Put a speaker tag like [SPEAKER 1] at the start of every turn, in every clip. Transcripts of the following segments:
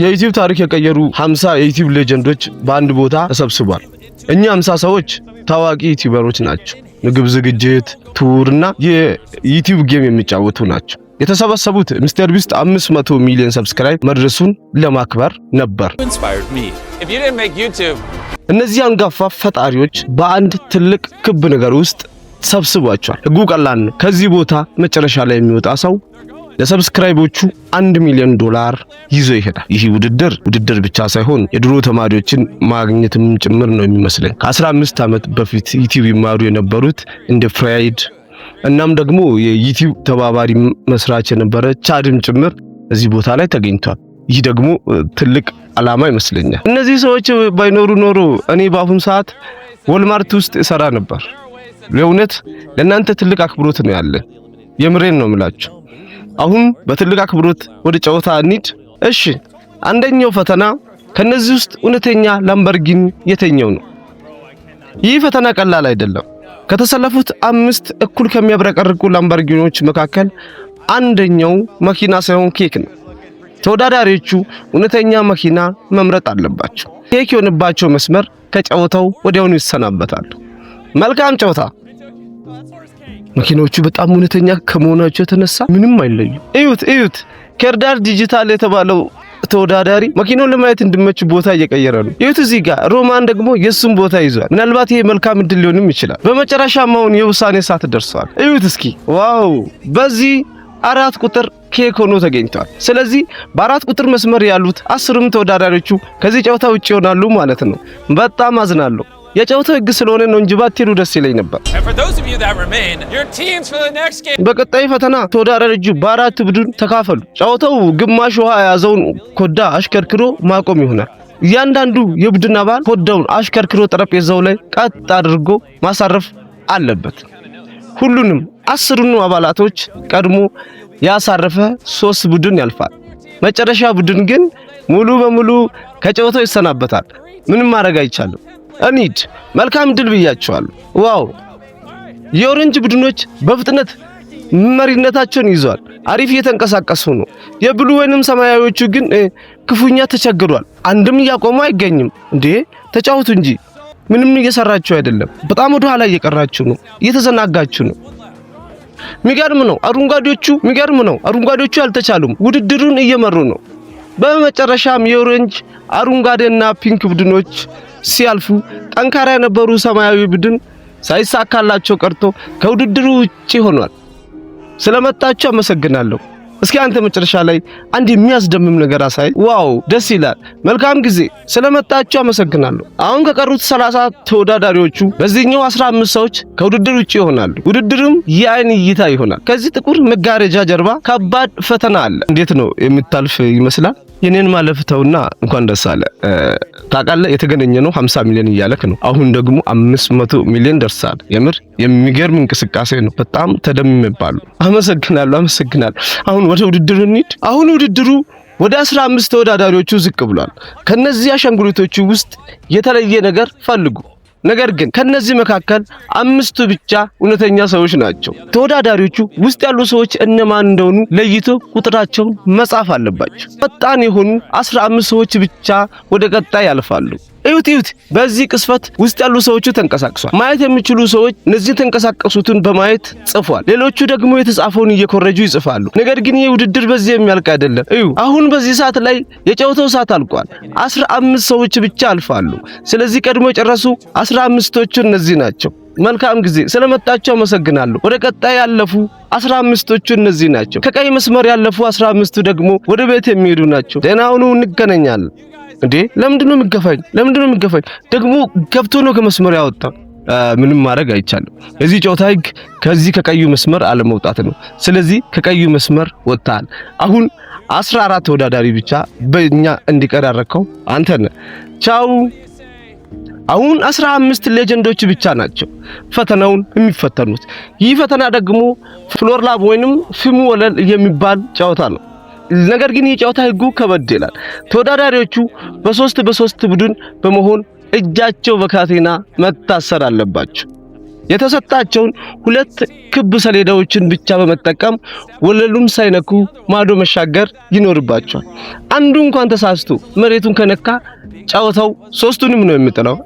[SPEAKER 1] የዩቲዩብ ታሪክ የቀየሩ 50 የዩቲዩብ ሌጀንዶች በአንድ ቦታ ተሰብስቧል። እኛ 50 ሰዎች ታዋቂ ዩቲዩበሮች ናቸው። ምግብ ዝግጅት፣ ቱር እና የዩቲዩብ ጌም የሚጫወቱ ናቸው። የተሰበሰቡት ሚስተር ቢስት 500 ሚሊዮን ሰብስክራይብ መድረሱን ለማክበር ነበር። እነዚህ አንጋፋ ፈጣሪዎች በአንድ ትልቅ ክብ ነገር ውስጥ ሰብስቧቸዋል። ህጉ ቀላል ነው። ከዚህ ቦታ መጨረሻ ላይ የሚወጣ ሰው ለሰብስክራይቦቹ $1 ሚሊዮን ይዞ ይሄዳል። ይህ ውድድር ብቻ ሳይሆን የድሮ ተማሪዎችን ማግኘትም ጭምር ነው የሚመስለኝ። ከ15 ዓመት በፊት ዩቲዩብ ይማሩ የነበሩት እንደ ፍራይድ እናም ደግሞ የዩቲዩብ ተባባሪ መስራች የነበረ ቻድም ጭምር እዚህ ቦታ ላይ ተገኝቷል። ይህ ደግሞ ትልቅ ዓላማ ይመስለኛል። እነዚህ ሰዎች ባይኖሩ ኖሮ እኔ በአሁኑ ሰዓት ወልማርት ውስጥ እሰራ ነበር። ለእውነት ለእናንተ ትልቅ አክብሮት ነው ያለን። የምሬን ነው የምላችሁ። አሁን በትልቅ አክብሮት ወደ ጨዋታ እንሂድ። እሺ፣ አንደኛው ፈተና ከነዚህ ውስጥ እውነተኛ ላምበርጊኒ የተኛው ነው። ይህ ፈተና ቀላል አይደለም። ከተሰለፉት 5 እኩል ከሚያብረቀርቁ ላምበርጊኒዎች መካከል አንደኛው መኪና ሳይሆን ኬክ ነው። ተወዳዳሪዎቹ እውነተኛ መኪና መምረጥ አለባቸው። ኬክ የሆነባቸው መስመር ከጨዋታው ወዲያውኑ ይሰናበታሉ። መልካም ጨዋታ። መኪናዎቹ በጣም እውነተኛ ከመሆናቸው የተነሳ ምንም አይለዩ። እዩት። ከርዳር ዲጂታል የተባለው ተወዳዳሪ መኪናውን ለማየት እንድመች ቦታ እየቀየረ ነው። እዩት፣ እዚህ ጋር ሮማን ደግሞ የሱን ቦታ ይዟል። ምናልባት ይሄ መልካም እድል ሊሆንም ይችላል። በመጨረሻም አሁን የውሳኔ ሰዓት ደርሷል። እዩት እስኪ፣ ዋው! በዚህ 4 ቁጥር ኬክ ሆኖ ተገኝቷል። ስለዚህ በ4 ቁጥር መስመር ያሉት 10ም ተወዳዳሪዎቹ ከዚህ ጨዋታ ውጪ ይሆናሉ ማለት ነው። በጣም አዝናለሁ። የጨዋታው ህግ ስለሆነ ነው እንጂ ባትሄዱ ደስ ይለኝ ነበር። በቀጣይ ፈተና ተወዳዳሪዎቹ በ4 ቡድን ተካፈሉ። ጨዋታው ግማሽ ውሃ የያዘውን ኮዳ አሽከርክሮ ማቆም ይሆናል። እያንዳንዱ የቡድን አባል ኮዳውን አሽከርክሮ ጠረጴዛው ላይ ቀጥ አድርጎ ማሳረፍ አለበት። ሁሉንም 10ኑ አባላቶች ቀድሞ ያሳረፈ 3 ቡድን ያልፋል። መጨረሻ ቡድን ግን ሙሉ በሙሉ ከጨዋታው ይሰናበታል። ምንም ማድረግ አይቻልም። እንሂድ። መልካም ድል ብያቸዋለሁ። ዋው! የኦሬንጅ ቡድኖች በፍጥነት መሪነታቸውን ይዟል። አሪፍ እየተንቀሳቀሱ ነው። የብሉ ወይንም ሰማያዊዎቹ ግን ክፉኛ ተቸግሯል። አንድም እያቆሙ አይገኝም። እንዴ ተጫወቱ እንጂ ምንም እየሰራችሁ አይደለም። በጣም ወደ ኋላ እየቀራችሁ ነው። እየተዘናጋችሁ ነው። የሚገርም ነው። አረንጓዴዎቹ አልተቻሉም። ውድድሩን እየመሩ ነው። በመጨረሻም የኦሬንጅ አረንጓዴና ፒንክ ቡድኖች ሲያልፉ ጠንካራ የነበሩ ሰማያዊ ቡድን ሳይሳካላቸው ቀርቶ ከውድድሩ ውጪ ሆኗል። ስለመጣችሁ አመሰግናለሁ። እስኪ አንተ መጨረሻ ላይ አንድ የሚያስደምም ነገር አሳይ። ዋው ደስ ይላል። መልካም ጊዜ። ስለመጣችሁ አመሰግናለሁ። አሁን ከቀሩት 30 ተወዳዳሪዎቹ በዚህኛው 15 ሰዎች ከውድድር ውጪ ይሆናሉ። ውድድሩም የአይን እይታ ይሆናል። ከዚህ ጥቁር መጋረጃ ጀርባ ከባድ ፈተና አለ። እንዴት ነው የምታልፍ ይመስላል? የኔን ማለፍ ተውና እንኳን ደስ አለ። ታውቃለህ የተገናኘ ነው 50 ሚሊዮን እያለክ ነው። አሁን ደግሞ 500 ሚሊዮን ደርሳል። የምር የሚገርም እንቅስቃሴ ነው። በጣም ተደምሜባለሁ። አመሰግናለሁ። አሁን ወደ ውድድሩ እንሂድ። አሁን ውድድሩ ወደ 15 ተወዳዳሪዎቹ ዝቅ ብሏል። ከነዚህ አሻንጉሊቶቹ ውስጥ የተለየ ነገር ፈልጉ። ነገር ግን ከነዚህ መካከል 5ቱ ብቻ እውነተኛ ሰዎች ናቸው። ተወዳዳሪዎቹ ውስጥ ያሉ ሰዎች እነማን እንደሆኑ ለይቶ ቁጥራቸውን መጻፍ አለባቸው። ፈጣን የሆኑ 15 ሰዎች ብቻ ወደ ቀጣይ ያልፋሉ። እዩት። በዚህ ቅስፈት ውስጥ ያሉ ሰዎቹ ተንቀሳቅሷል። ማየት የሚችሉ ሰዎች እነዚህ ተንቀሳቀሱትን በማየት ጽፏል። ሌሎቹ ደግሞ የተጻፈውን እየኮረጁ ይጽፋሉ። ነገር ግን ይህ ውድድር በዚህ የሚያልቅ አይደለም። አሁን በዚህ ሰዓት ላይ የጨዋታው ሰዓት አልቋል። 15 ሰዎች ብቻ አልፋሉ። ስለዚህ ቀድሞ የጨረሱ 15ቶቹ እነዚህ ናቸው። መልካም ጊዜ። ስለመጣችሁ አመሰግናለሁ። ወደ ቀጣይ ያለፉ 15ቶቹ እነዚህ ናቸው። ከቀይ መስመር ያለፉ 15ቱ ደግሞ ወደ ቤት የሚሄዱ ናቸው። ደህና ሁኑ፣ እንገናኛለን። እንዴ ለምንድነው የሚገፋኝ? ደግሞ ገብቶ ነው ከመስመር ያወጣው። ምንም ማድረግ አይቻልም። እዚህ ጨዋታ ህግ ከዚህ ከቀዩ መስመር አለመውጣት ነው። ስለዚህ ከቀዩ መስመር ወጣል። አሁን 14 ተወዳዳሪ ብቻ በእኛ እንዲቀር ያደረከው አንተ ነህ። ቻው። አሁን 15 ሌጀንዶች ብቻ ናቸው ፈተናውን የሚፈተኑት። ይህ ፈተና ደግሞ ፍሎር ላብ ወይንም ፍሙ ወለል የሚባል ጨዋታ ነው። ነገር ግን የጨዋታ ህጉ ከበድ ይላል። ተወዳዳሪዎቹ በ3 ቡድን በመሆን እጃቸው በካቴና መታሰር አለባቸው። የተሰጣቸውን ሁለት ክብ ሰሌዳዎችን ብቻ በመጠቀም ወለሉን ሳይነኩ ማዶ መሻገር ይኖርባቸዋል። አንዱ እንኳን ተሳስቶ መሬቱን ከነካ ጨዋታው ሶስቱንም ነው የሚጥለው።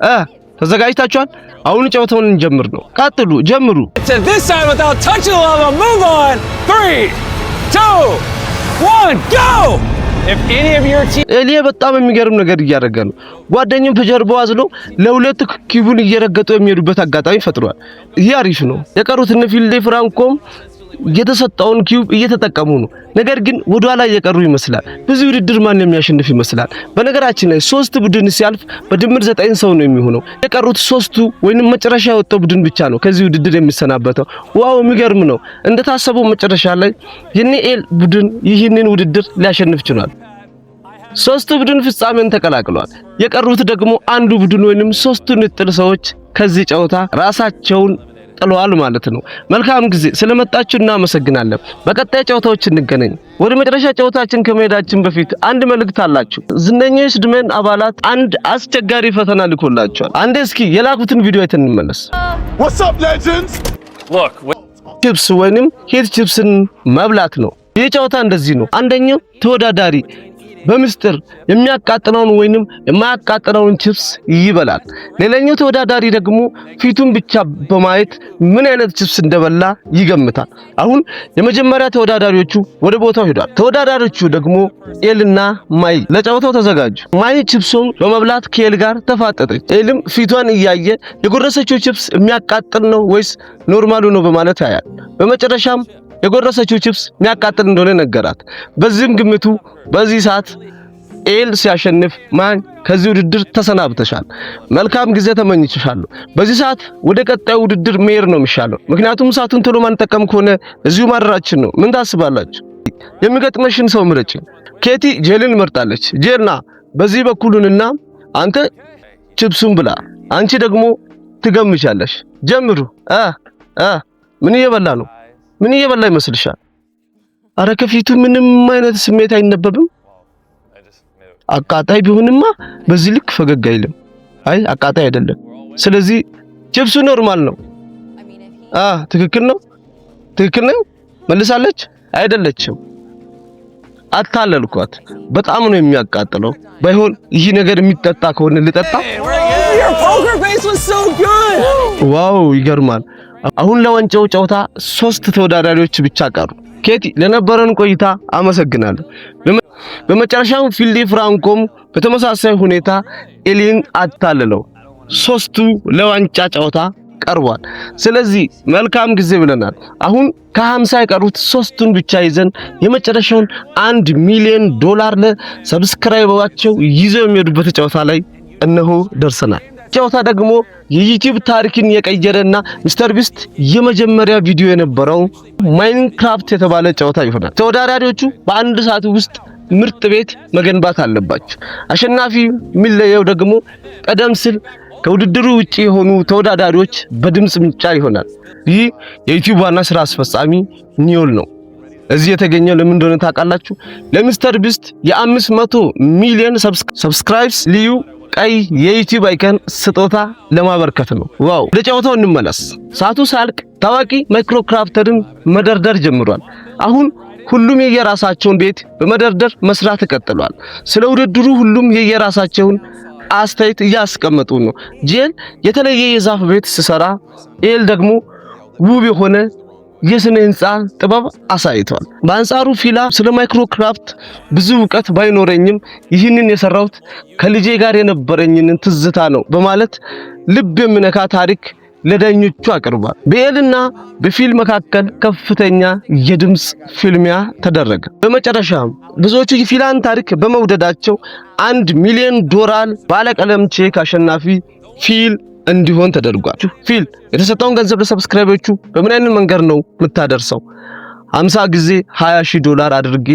[SPEAKER 1] ተዘጋጅታችኋል? አሁን ጨዋታውን እንጀምር ነው። ቀጥሉ፣ ጀምሩ። ኤሊያ በጣም የሚገርም ነገር እያደረገ ነው። ጓደኛው በጀርባው አዝሎ ለሁለት ኪቡን እየረገጡ የሚሄዱበት አጋጣሚ ፈጥሯል። ይሄ አሪፍ ነው። የቀሩት እነ ፊልዴ ፍራንኮም የተሰጠውን ኪዩብ እየተጠቀሙ ነው። ነገር ግን ወደ ኋላ እየቀሩ ይመስላል። በዚህ ውድድር ማን የሚያሸንፍ ይመስላል? በነገራችን ላይ 3 ቡድን ሲያልፍ በድምር 9 ሰው ነው የሚሆነው። የቀሩት 3ቱ ወይንም መጨረሻ የወጣው ቡድን ብቻ ነው ከዚህ ውድድር የሚሰናበተው። ዋው የሚገርም ነው። እንደታሰበው መጨረሻ ላይ የኒኤል ቡድን ይህንን ውድድር ሊያሸንፍ ችሏል። 3 ቡድን ፍጻሜን ተቀላቅሏል። የቀሩት ደግሞ አንዱ ቡድን ወይንም 3 ንጥል ሰዎች ከዚህ ጨዋታ ራሳቸውን ጥለዋል ማለት ነው። መልካም ጊዜ ስለመጣችሁ እናመሰግናለን። በቀጣይ ጨዋታዎች እንገናኝ። ወደ መጨረሻ ጨዋታችን ከመሄዳችን በፊት አንድ መልእክት አላችሁ። ዝነኛው የስድመን አባላት አንድ አስቸጋሪ ፈተና ልኮላቸዋል። አንዴ እስኪ የላኩትን ቪዲዮ አይተን እንመለስ።
[SPEAKER 2] What's up legends? Look,
[SPEAKER 1] ቺፕስ ወይንም ሄት ቺፕስን መብላት ነው። ይህ ጨዋታ እንደዚህ ነው። አንደኛው ተወዳዳሪ በምስጢር የሚያቃጥለውን ወይንም የማያቃጥለውን ቺፕስ ይበላል። ሌላኛው ተወዳዳሪ ደግሞ ፊቱን ብቻ በማየት ምን አይነት ቺፕስ እንደበላ ይገምታል። አሁን የመጀመሪያ ተወዳዳሪዎቹ ወደ ቦታው ሄዷል። ተወዳዳሪዎቹ ደግሞ ኤልና ማይ ለጨዋታው ተዘጋጁ። ማይ ቺፕሱን በመብላት ከኤል ጋር ተፋጠጠች። ኤልም ፊቷን እያየ የጎረሰችው ቺፕስ የሚያቃጥል ነው ወይስ ኖርማሉ ነው በማለት ያያል። በመጨረሻም የጎረሰችው ቺፕስ የሚያቃጥል እንደሆነ ነገራት። በዚህም ግምቱ በዚህ ሰዓት ኤል ሲያሸንፍ ማን ከዚህ ውድድር ተሰናብተሻል፣ መልካም ጊዜ ተመኝቻለሁ። በዚህ ሰዓት ወደ ቀጣዩ ውድድር መሄድ ነው የሚሻለው። ምክንያቱም ሰዓቱን ቶሎ ማንጠቀም ከሆነ እዚሁ ማድራችን ነው። ምን ታስባላችሁ? የሚገጥመሽን ሰው ምረጪ። ኬቲ ጄልን መርጣለች። ጄልና በዚህ በኩሉንና አንተ ቺፕሱን ብላ፣ አንቺ ደግሞ ትገምቻለሽ። ጀምሩ። ምን እየበላ ነው? ምን እየበላ ይመስልሻል? አረ ከፊቱ ምንም አይነት ስሜት አይነበብም። አቃጣይ ቢሆንማ በዚህ ልክ ፈገግ አይልም። አይ አቃጣይ አይደለም። ስለዚህ ቺፕሱ ኖርማል ነው። ትክክል ነው። ትክክል ነው። መልሳለች። አይደለችም። አታለልኳት። በጣም ነው የሚያቃጥለው። ባይሆን ይህ ነገር የሚጠጣ ከሆነ ልጠጣ። ዋው ይገርማል። አሁን ለዋንጫው ጨዋታ 3 ተወዳዳሪዎች ብቻ ቀሩ። ኬቲ ለነበረን ቆይታ አመሰግናለሁ። በመጨረሻው ፊልዴ ፍራንኮም በተመሳሳይ ሁኔታ ኤሊን አታለለው። 3ቱ ለዋንጫ ጨዋታ ቀርቧል። ስለዚህ መልካም ጊዜ ብለናል። አሁን ከ50 የቀሩት 3ቱን ብቻ ይዘን የመጨረሻውን $1 ሚሊዮን ለሰብስክራይባቸው ይዘው የሚሄዱበት ጨዋታ ላይ እነሆ ደርሰናል። ጨዋታ ደግሞ የዩቲዩብ ታሪክን የቀየረና ሚስተር ቢስት የመጀመሪያ ቪዲዮ የነበረው ማይንክራፍት የተባለ ጨዋታ ይሆናል። ተወዳዳሪዎቹ በአንድ ሰዓት ውስጥ ምርጥ ቤት መገንባት አለባቸው። አሸናፊ የሚለየው ደግሞ ቀደም ሲል ከውድድሩ ውጪ የሆኑ ተወዳዳሪዎች በድምጽ ምርጫ ይሆናል። ይህ የዩቲዩብ ዋና ስራ አስፈጻሚ ኒዮል ነው። እዚህ የተገኘው ለምን እንደሆነ ታውቃላችሁ? ለሚስተር ቢስት የ500 ሚሊዮን ሰብስክራይብስ ልዩ ቀይ የዩቲዩብ አይከን ስጦታ ለማበርከት ነው። ዋው! ለጨዋታው እንመለስ። ሰዓቱ ሳልቅ ታዋቂ ማይክሮክራፍተርን መደርደር ጀምሯል። አሁን ሁሉም የየራሳቸውን ቤት በመደርደር መስራት ቀጥሏል። ስለ ውድድሩ ሁሉም የየራሳቸውን አስተያየት እያስቀመጡ ነው። ጄል የተለየ የዛፍ ቤት ሲሰራ፣ ኤል ደግሞ ውብ የሆነ የስነ ህንጻ ጥበብ አሳይቷል። በአንጻሩ ፊላ ስለ ማይክሮክራፍት ብዙ ዕውቀት ባይኖረኝም ይህንን የሰራሁት ከልጄ ጋር የነበረኝን ትዝታ ነው በማለት ልብ የሚነካ ታሪክ ለዳኞቹ አቅርቧል። በኤልና በፊል መካከል ከፍተኛ የድምጽ ፊልሚያ ተደረገ። በመጨረሻም ብዙዎቹ የፊላን ታሪክ በመውደዳቸው $1 ሚሊዮን ባለቀለም ቼክ አሸናፊ ፊል እንዲሆን ተደርጓል። ፊል የተሰጠውን ገንዘብ ለሰብስክራይበሮቹ በምን አይነት መንገድ ነው የምታደርሰው? 50 ጊዜ $20,000 አድርጌ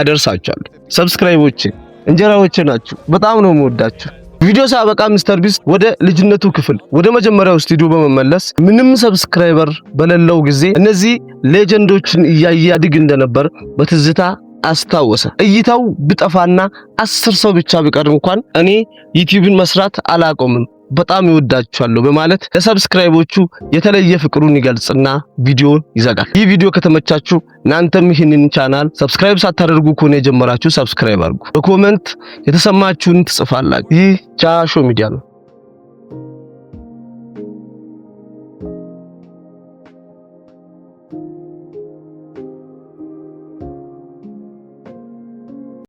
[SPEAKER 1] አደርሳችኋለሁ። ሰብስክራይቦቼ እንጀራዎቼ ናችሁ። በጣም ነው የምወዳችሁ። ቪዲዮ ሳበቃ ሚስተር ቢስት ወደ ልጅነቱ ክፍል ወደ መጀመሪያው ስቱዲዮ በመመለስ ምንም ሰብስክራይበር በሌለው ጊዜ እነዚህ ሌጀንዶችን እያየ ያድግ እንደነበር በትዝታ አስታወሰ። እይታው ብጠፋና 10 ሰው ብቻ ቢቀር እንኳን እኔ ዩቲዩብን መስራት አላቆምም በጣም ይወዳችኋለሁ በማለት ለሰብስክራይቦቹ የተለየ ፍቅሩን ይገልጽና ቪዲዮ ይዘጋል። ይህ ቪዲዮ ከተመቻችሁ እናንተም ይህንን ቻናል ሰብስክራይብ ሳታደርጉ ከሆነ የጀመራችሁ ሰብስክራይብ አድርጉ። በኮሜንት የተሰማችሁን ትጽፋላችሁ። ይህ ጃሾ ሚዲያ ነው።